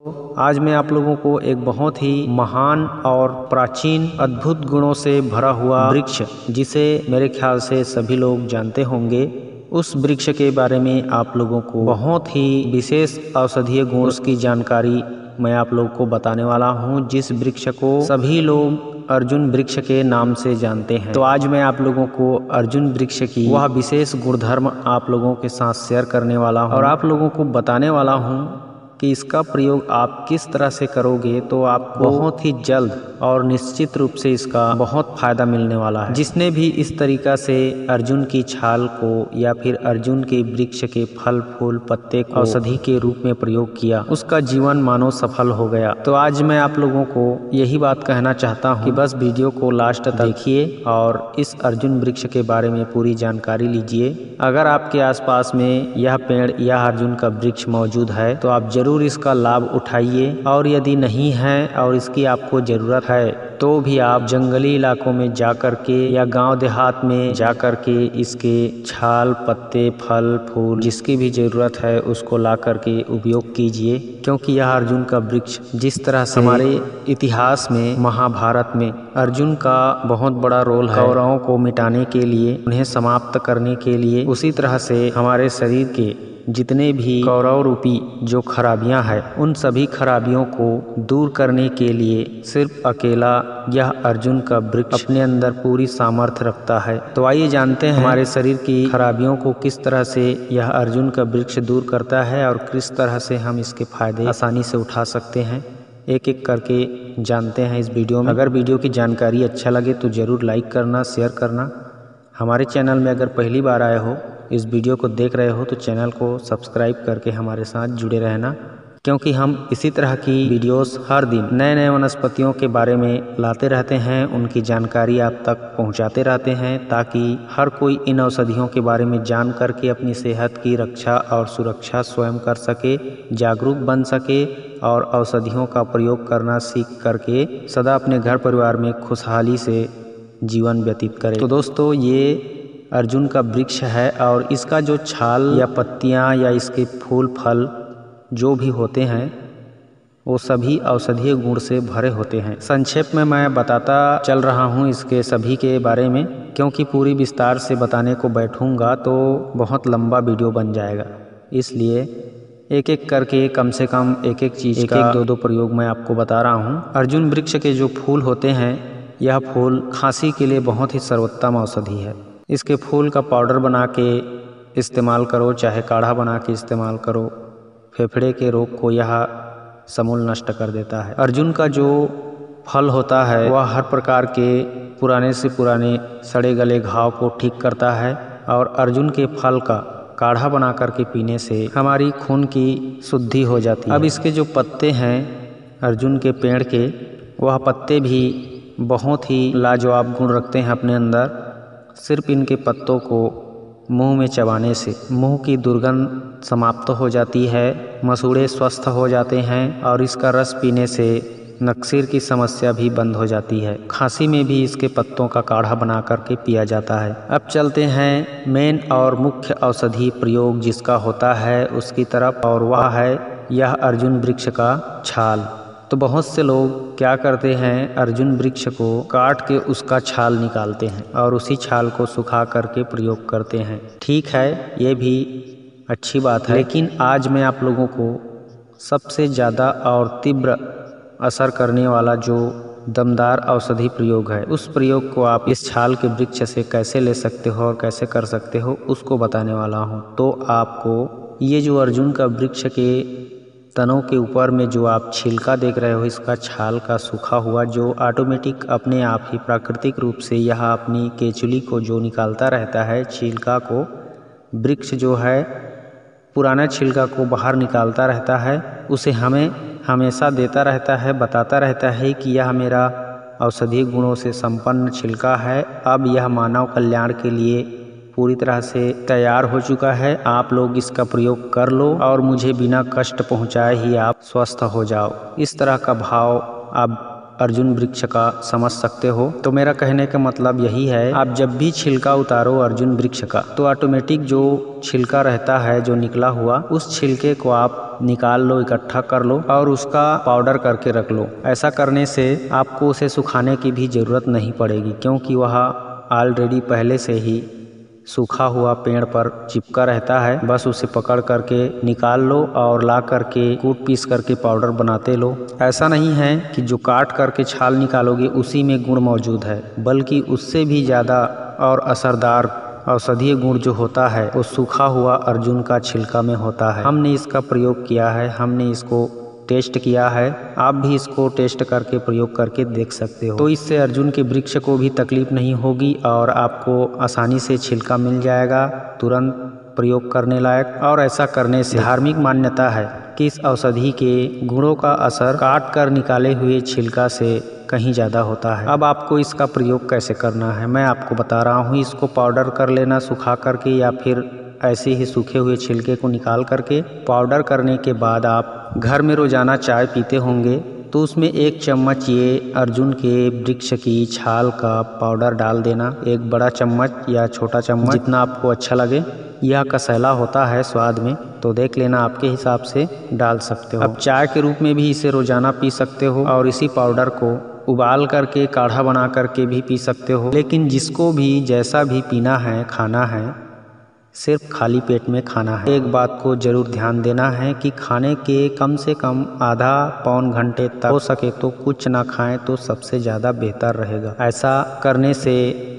आज मैं आप लोगों को एक बहुत ही महान और प्राचीन अद्भुत गुणों से भरा हुआ वृक्ष, जिसे मेरे ख्याल से सभी लोग जानते होंगे, उस वृक्ष के बारे में आप लोगों को बहुत ही विशेष औषधीय गुण की जानकारी मैं आप लोगों को बताने वाला हूं, जिस वृक्ष को सभी लोग अर्जुन वृक्ष के नाम से जानते हैं। तो आज मैं आप लोगों को अर्जुन वृक्ष की वह विशेष गुणधर्म आप लोगों के साथ शेयर करने वाला हूं और आप लोगों को बताने वाला हूं कि इसका प्रयोग आप किस तरह से करोगे तो आपको बहुत ही जल्द और निश्चित रूप से इसका बहुत फायदा मिलने वाला है। जिसने भी इस तरीका से अर्जुन की छाल को या फिर अर्जुन के वृक्ष के फल फूल पत्ते को औषधि के रूप में प्रयोग किया, उसका जीवन मानो सफल हो गया। तो आज मैं आप लोगों को यही बात कहना चाहता हूँ कि बस वीडियो को लास्ट तक देखिए और इस अर्जुन वृक्ष के बारे में पूरी जानकारी लीजिए। अगर आपके आसपास में यह पेड़ या अर्जुन का वृक्ष मौजूद है तो आप जरूर इसका लाभ उठाइए, और यदि नहीं है और इसकी आपको जरूरत है तो भी आप जंगली इलाकों में जा कर के या गांव देहात में जा कर के इसके छाल पत्ते फल फूल जिसकी भी जरूरत है उसको ला कर के उपयोग कीजिए। क्योंकि यह अर्जुन का वृक्ष जिस तरह से हमारे इतिहास में महाभारत में अर्जुन का बहुत बड़ा रोल है कौरवों को मिटाने के लिए, उन्हें समाप्त करने के लिए, उसी तरह से हमारे शरीर के जितने भी कौरव रूपी जो खराबियां हैं उन सभी खराबियों को दूर करने के लिए सिर्फ अकेला यह अर्जुन का वृक्ष अपने अंदर पूरी सामर्थ्य रखता है। तो आइए जानते हैं हमारे शरीर की खराबियों को किस तरह से यह अर्जुन का वृक्ष दूर करता है और किस तरह से हम इसके फायदे आसानी से उठा सकते हैं। एक एक करके जानते हैं इस वीडियो में। अगर वीडियो की जानकारी अच्छा लगे तो ज़रूर लाइक करना, शेयर करना। हमारे चैनल में अगर पहली बार आए हो, इस वीडियो को देख रहे हो तो चैनल को सब्सक्राइब करके हमारे साथ जुड़े रहना, क्योंकि हम इसी तरह की वीडियोस हर दिन नए नए वनस्पतियों के बारे में लाते रहते हैं, उनकी जानकारी आप तक पहुंचाते रहते हैं, ताकि हर कोई इन औषधियों के बारे में जान करके अपनी सेहत की रक्षा और सुरक्षा स्वयं कर सके, जागरूक बन सके और औषधियों का प्रयोग करना सीख करके सदा अपने घर परिवार में खुशहाली से जीवन व्यतीत करे। तो दोस्तों, ये अर्जुन का वृक्ष है और इसका जो छाल या पत्तियां या इसके फूल फल जो भी होते हैं वो सभी औषधीय गुण से भरे होते हैं। संक्षेप में मैं बताता चल रहा हूँ इसके सभी के बारे में, क्योंकि पूरी विस्तार से बताने को बैठूंगा तो बहुत लंबा वीडियो बन जाएगा। इसलिए एक एक करके कम से कम एक एक चीज़ का एक दो प्रयोग मैं आपको बता रहा हूँ। अर्जुन वृक्ष के जो फूल होते हैं, यह फूल खांसी के लिए बहुत ही सर्वोत्तम औषधि है। इसके फूल का पाउडर बना के इस्तेमाल करो, चाहे काढ़ा बना के इस्तेमाल करो, फेफड़े के रोग को यह समूल नष्ट कर देता है। अर्जुन का जो फल होता है वह हर प्रकार के पुराने से पुराने सड़े गले घाव को ठीक करता है, और अर्जुन के फल का काढ़ा बना करके पीने से हमारी खून की शुद्धि हो जाती है। अब इसके जो पत्ते हैं अर्जुन के पेड़ के, वह पत्ते भी बहुत ही लाजवाब गुण रखते हैं अपने अंदर। सिर्फ इनके पत्तों को मुंह में चबाने से मुंह की दुर्गंध समाप्त हो जाती है, मसूड़े स्वस्थ हो जाते हैं, और इसका रस पीने से नक्सीर की समस्या भी बंद हो जाती है। खांसी में भी इसके पत्तों का काढ़ा बना करके पिया जाता है। अब चलते हैं मेन और मुख्य औषधि प्रयोग जिसका होता है उसकी तरफ, और वह है यह अर्जुन वृक्ष का छाल। तो बहुत से लोग क्या करते हैं, अर्जुन वृक्ष को काट के उसका छाल निकालते हैं और उसी छाल को सुखा करके प्रयोग करते हैं। ठीक है, ये भी अच्छी बात है, लेकिन आज मैं आप लोगों को सबसे ज़्यादा और तीव्र असर करने वाला जो दमदार औषधि प्रयोग है, उस प्रयोग को आप इस छाल के वृक्ष से कैसे ले सकते हो और कैसे कर सकते हो उसको बताने वाला हूँ। तो आपको ये जो अर्जुन का वृक्ष के तनों के ऊपर में जो आप छिलका देख रहे हो, इसका छाल का सूखा हुआ, जो ऑटोमेटिक अपने आप ही प्राकृतिक रूप से यह अपनी केचुली को जो निकालता रहता है, छिलका को वृक्ष जो है पुराना छिलका को बाहर निकालता रहता है, उसे हमें हमेशा देता रहता है, बताता रहता है कि यह मेरा औषधीय गुणों से संपन्न छिलका है, अब यह मानव कल्याण के लिए पूरी तरह से तैयार हो चुका है, आप लोग इसका प्रयोग कर लो और मुझे बिना कष्ट पहुंचाए ही आप स्वस्थ हो जाओ। इस तरह का भाव अब अर्जुन वृक्ष का समझ सकते हो। तो मेरा कहने का मतलब यही है, आप जब भी छिलका उतारो अर्जुन वृक्ष का, तो ऑटोमेटिक जो छिलका रहता है जो निकला हुआ, उस छिलके को आप निकाल लो, इकट्ठा कर लो और उसका पाउडर करके रख लो। ऐसा करने से आपको उसे सुखाने की भी ज़रूरत नहीं पड़ेगी, क्योंकि वह ऑलरेडी पहले से ही सूखा हुआ पेड़ पर चिपका रहता है। बस उसे पकड़ करके निकाल लो और ला करके कूट पीस करके पाउडर बनाते लो। ऐसा नहीं है कि जो काट करके छाल निकालोगे उसी में गुण मौजूद है, बल्कि उससे भी ज़्यादा और असरदार औषधीय गुण जो होता है वो सूखा हुआ अर्जुन का छिलका में होता है। हमने इसका प्रयोग किया है, हमने इसको टेस्ट किया है, आप भी इसको टेस्ट करके प्रयोग करके देख सकते हो। तो इससे अर्जुन के वृक्ष को भी तकलीफ नहीं होगी और आपको आसानी से छिलका मिल जाएगा तुरंत प्रयोग करने लायक। और ऐसा करने से धार्मिक मान्यता है कि इस औषधि के गुणों का असर काट कर निकाले हुए छिलका से कहीं ज़्यादा होता है। अब आपको इसका प्रयोग कैसे करना है मैं आपको बता रहा हूँ। इसको पाउडर कर लेना सुखा करके, या फिर ऐसे ही सूखे हुए छिलके को निकाल करके पाउडर करने के बाद आप घर में रोज़ाना चाय पीते होंगे, तो उसमें 1 चम्मच ये अर्जुन के वृक्ष की छाल का पाउडर डाल देना। एक बड़ा चम्मच या छोटा चम्मच जितना आपको अच्छा लगे। यह कसैला होता है स्वाद में, तो देख लेना आपके हिसाब से डाल सकते हो। अब चाय के रूप में भी इसे रोज़ाना पी सकते हो और इसी पाउडर को उबाल करके काढ़ा बना करके भी पी सकते हो। लेकिन जिसको भी जैसा भी पीना है, खाना है, सिर्फ खाली पेट में खाना है। एक बात को जरूर ध्यान देना है कि खाने के कम से कम आधा पौन घंटे तक हो सके तो कुछ ना खाएं तो सबसे ज़्यादा बेहतर रहेगा। ऐसा करने से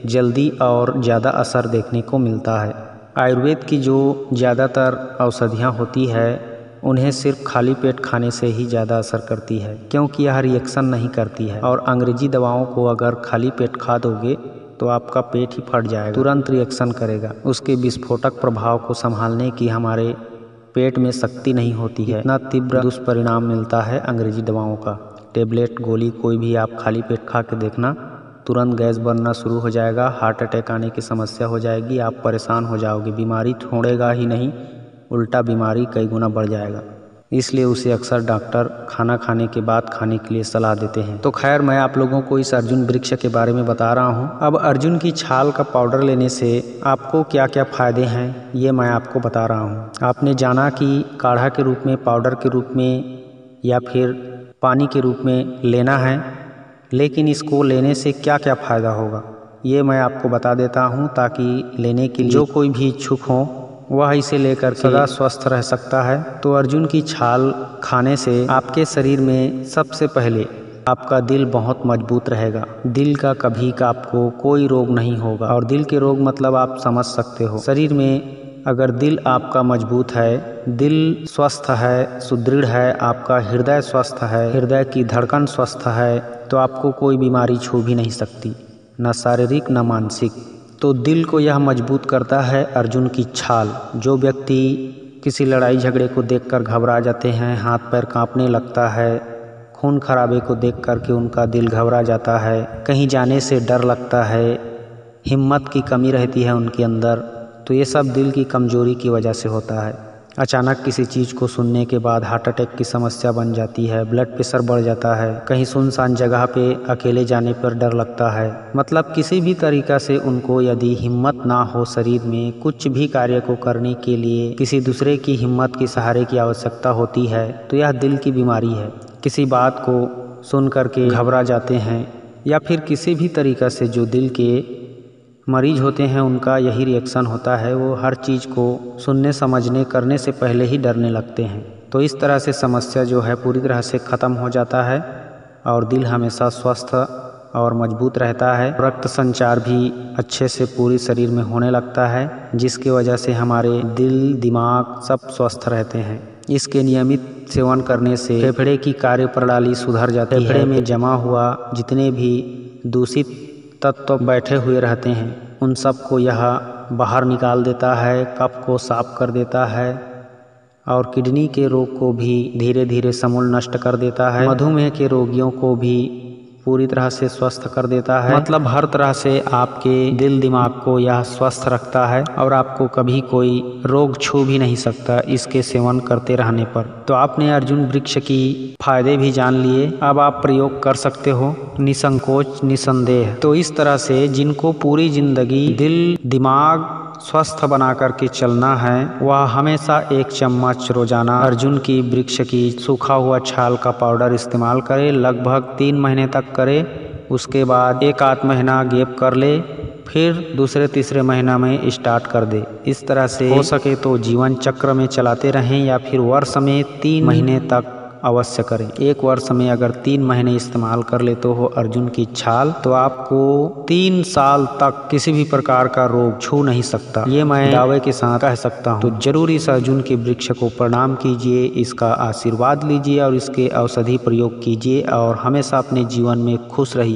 जल्दी और ज़्यादा असर देखने को मिलता है। आयुर्वेद की जो ज़्यादातर औषधियाँ होती है उन्हें सिर्फ खाली पेट खाने से ही ज़्यादा असर करती है, क्योंकि यह रिएक्शन नहीं करती है। और अंग्रेजी दवाओं को अगर खाली पेट खा दोगे तो आपका पेट ही फट जाएगा, तुरंत रिएक्शन करेगा। उसके विस्फोटक प्रभाव को संभालने की हमारे पेट में शक्ति नहीं होती है। इतना तीव्र दुष्परिणाम मिलता है अंग्रेजी दवाओं का। टेबलेट गोली कोई भी आप खाली पेट खा के देखना, तुरंत गैस बनना शुरू हो जाएगा, हार्ट अटैक आने की समस्या हो जाएगी, आप परेशान हो जाओगे। बीमारी छोड़ेगा ही नहीं, उल्टा बीमारी कई गुना बढ़ जाएगा। इसलिए उसे अक्सर डॉक्टर खाना खाने के बाद खाने के लिए सलाह देते हैं। तो खैर, मैं आप लोगों को इस अर्जुन वृक्ष के बारे में बता रहा हूँ। अब अर्जुन की छाल का पाउडर लेने से आपको क्या क्या फ़ायदे हैं ये मैं आपको बता रहा हूँ। आपने जाना कि काढ़ा के रूप में, पाउडर के रूप में या फिर पानी के रूप में लेना है, लेकिन इसको लेने से क्या क्या फ़ायदा होगा ये मैं आपको बता देता हूँ, ताकि लेने के लिए जो कोई भी इच्छुक हो वह इसे लेकर सदा स्वस्थ रह सकता है। तो अर्जुन की छाल खाने से आपके शरीर में सबसे पहले आपका दिल बहुत मजबूत रहेगा। दिल का कभी का आपको कोई रोग नहीं होगा। और दिल के रोग मतलब आप समझ सकते हो, शरीर में अगर दिल आपका मजबूत है, दिल स्वस्थ है, सुदृढ़ है, आपका हृदय स्वस्थ है, हृदय की धड़कन स्वस्थ है, तो आपको कोई बीमारी छू भी नहीं सकती, न शारीरिक न मानसिक। तो दिल को यह मजबूत करता है अर्जुन की छाल। जो व्यक्ति किसी लड़ाई झगड़े को देखकर घबरा जाते हैं, हाथ पैर कांपने लगता है, खून खराबे को देख करके उनका दिल घबरा जाता है, कहीं जाने से डर लगता है, हिम्मत की कमी रहती है उनके अंदर, तो ये सब दिल की कमजोरी की वजह से होता है। अचानक किसी चीज़ को सुनने के बाद हार्ट अटैक की समस्या बन जाती है, ब्लड प्रेशर बढ़ जाता है, कहीं सुनसान जगह पे अकेले जाने पर डर लगता है। मतलब किसी भी तरीक़ा से उनको यदि हिम्मत ना हो शरीर में कुछ भी कार्य को करने के लिए, किसी दूसरे की हिम्मत की सहारे की आवश्यकता होती है, तो यह दिल की बीमारी है। किसी बात को सुन करके घबरा जाते हैं, या फिर किसी भी तरीक़ा से जो दिल के मरीज होते हैं उनका यही रिएक्शन होता है, वो हर चीज़ को सुनने समझने करने से पहले ही डरने लगते हैं। तो इस तरह से समस्या जो है पूरी तरह से ख़त्म हो जाता है और दिल हमेशा स्वस्थ और मजबूत रहता है। रक्त संचार भी अच्छे से पूरी शरीर में होने लगता है, जिसकी वजह से हमारे दिल दिमाग सब स्वस्थ रहते हैं। इसके नियमित सेवन करने से फेफड़े की कार्य प्रणाली सुधर जाती है। फेफड़े में जमा हुआ जितने भी दूषित तत्व बैठे हुए रहते हैं उन सब को यह बाहर निकाल देता है, कफ को साफ कर देता है और किडनी के रोग को भी धीरे धीरे समूल नष्ट कर देता है। मधुमेह के रोगियों को भी पूरी तरह से स्वस्थ कर देता है। मतलब हर तरह से आपके दिल दिमाग को यह स्वस्थ रखता है और आपको कभी कोई रोग छू भी नहीं सकता इसके सेवन करते रहने पर। तो आपने अर्जुन वृक्ष की फायदे भी जान लिए, अब आप प्रयोग कर सकते हो निसंकोच निसंदेह। तो इस तरह से जिनको पूरी जिंदगी दिल दिमाग स्वस्थ बना करके चलना है वह हमेशा 1 चम्मच रोजाना अर्जुन की वृक्ष की सूखा हुआ छाल का पाउडर इस्तेमाल करे, लगभग 3 महीने तक करे। उसके बाद 1 आध महीना गैप कर ले, फिर दूसरे तीसरे महीना में स्टार्ट कर दे। इस तरह से हो सके तो जीवन चक्र में चलाते रहें या फिर वर्ष में 3 महीने तक अवश्य करें। 1 वर्ष में अगर 3 महीने इस्तेमाल कर ले तो हो अर्जुन की छाल, तो आपको 3 साल तक किसी भी प्रकार का रोग छू नहीं सकता, ये मैं दावे के साथ कह सकता हूँ। तो जरूर इस अर्जुन के वृक्ष को प्रणाम कीजिए, इसका आशीर्वाद लीजिए और इसके औषधि प्रयोग कीजिए और हमेशा अपने जीवन में खुश रहिए।